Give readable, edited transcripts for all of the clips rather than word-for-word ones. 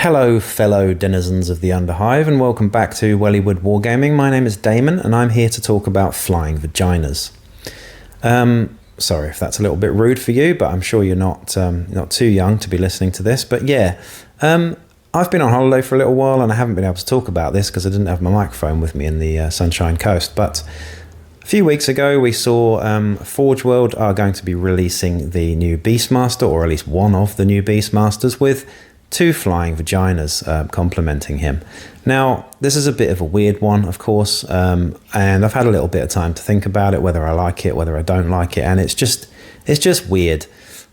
Hello fellow denizens of the Underhive and welcome back to Wellywood Wargaming. My name is Damon and I'm here to talk about flying vaginas. Sorry if that's a little bit rude for you, but I'm sure you're not too young to be listening to this. But yeah, I've been on holiday for a little while and I haven't been able to talk about this because I didn't have my microphone with me in the Sunshine Coast. But a few weeks ago we saw Forge World are going to be releasing the new Beastmaster, or at least one of the new Beastmasters, with two flying vaginas complementing him. Now, this is a bit of a weird one, of course, and I've had a little bit of time to think about it, whether I like it, whether I don't like it, and it's just weird.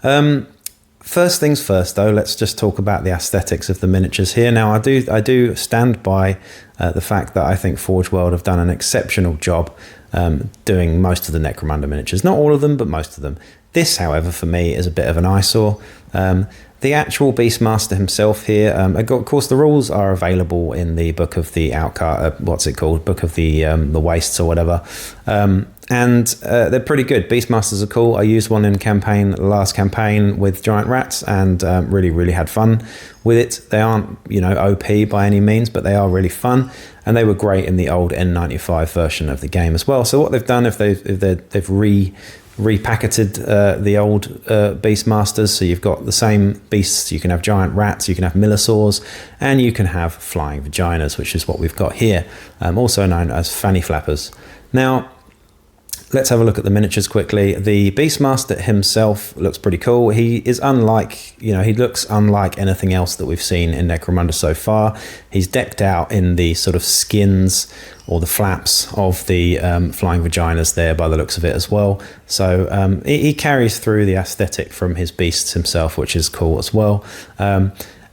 First things first, though, let's just talk about the aesthetics of the miniatures here. Now, I do stand by the fact that I think Forge World have done an exceptional job doing most of the Necromunda miniatures. Not all of them, but most of them. This, however, for me, is a bit of an eyesore. The actual Beastmaster himself here, of course, the rules are available in the Book of the Outcast, Book of the Wastes or whatever, and they're pretty good. Beastmasters are cool. I used one in last campaign with giant rats, and really had fun with it. They aren't, OP by any means, but they are really fun, and they were great in the old N95 version of the game as well. So what they've done, if they've repacketed the old Beastmasters, so you've got the same beasts. You can have giant rats, you can have millisaurs, and you can have flying vaginas, which is what we've got here, also known as fanny flappers. Now, let's have a look at the miniatures quickly. The Beastmaster himself looks pretty cool. He is he looks unlike anything else that we've seen in Necromunda so far. He's decked out in the sort of skins or the flaps of the flying vaginas there by the looks of it as well. So he carries through the aesthetic from his beasts himself, which is cool as well.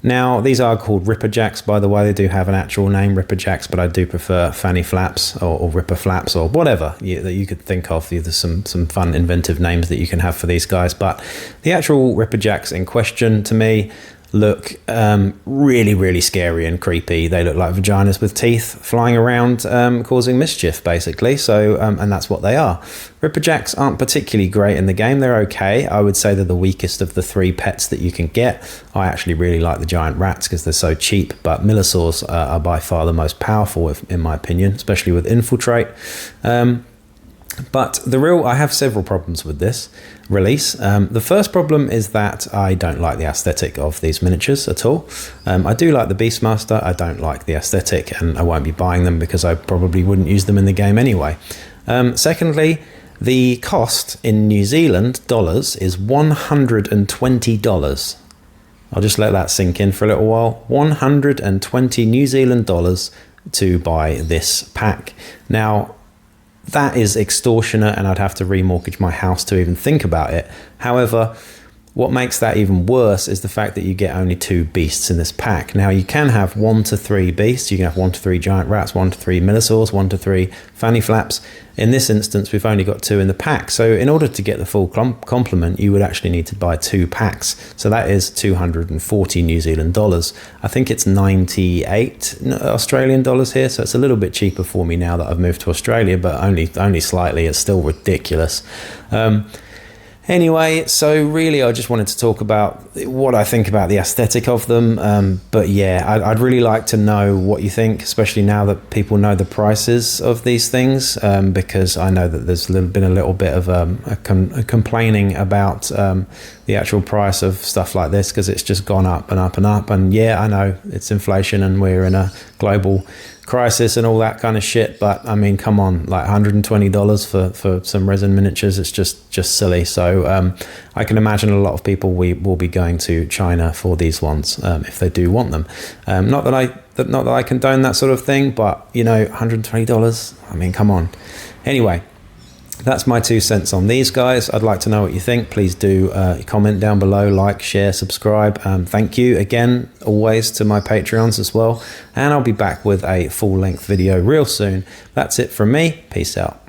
Now, these are called Ripperjacks, by the way. They do have an actual name, Ripperjacks, but I do prefer Fanny Flaps or Ripper Flaps or whatever that you could think of. There's some fun, inventive names that you can have for these guys. But the actual Ripperjacks in question, to me, look really scary and creepy. They look like vaginas with teeth flying around, causing mischief, basically. So, and that's what they are. Ripperjacks aren't particularly great in the game. They're okay. I would say they're the weakest of the three pets that you can get. I actually really like the giant rats because they're so cheap, but millisaurs are by far the most powerful, in my opinion, especially with infiltrate. But I have several problems with this release. The first problem is that I don't like the aesthetic of these miniatures at all. I do like the Beastmaster. I don't like the aesthetic, and I won't be buying them because I probably wouldn't use them in the game anyway. Secondly, the cost in New Zealand dollars is $120. I'll just let that sink in for a little while. 120 New Zealand dollars to buy this pack. Now, that is extortionate, and I'd have to remortgage my house to even think about it. However, what makes that even worse is the fact that you get only two beasts in this pack. Now, you can have 1 to 3 beasts. You can have 1 to 3 giant rats, 1 to 3 millisaurs, 1 to 3 fanny flaps. In this instance, we've only got 2 in the pack. So in order to get the full complement, you would actually need to buy 2 packs. So that is 240 New Zealand dollars. I think it's 98 Australian dollars here. So it's a little bit cheaper for me now that I've moved to Australia, but only slightly. It's still ridiculous. Anyway, so really I just wanted to talk about what I think about the aesthetic of them. But yeah, I'd really like to know what you think, especially now that people know the prices of these things, because I know that there's been a little bit of a complaining about the actual price of stuff like this, because it's just gone up and up and up. And yeah, I know it's inflation and we're in a global crisis and all that kind of shit, but I mean, come on, like $120 for some resin miniatures, it's just silly. So I can imagine a lot of people will be going to China for these ones if they do want them. Not that I condone that sort of thing, but $120, I mean, come on. Anyway, that's my 2 cents on these guys. I'd like to know what you think. Please do comment down below, like, share, subscribe. Thank you again, always, to my Patreons as well. And I'll be back with a full-length video real soon. That's it from me. Peace out.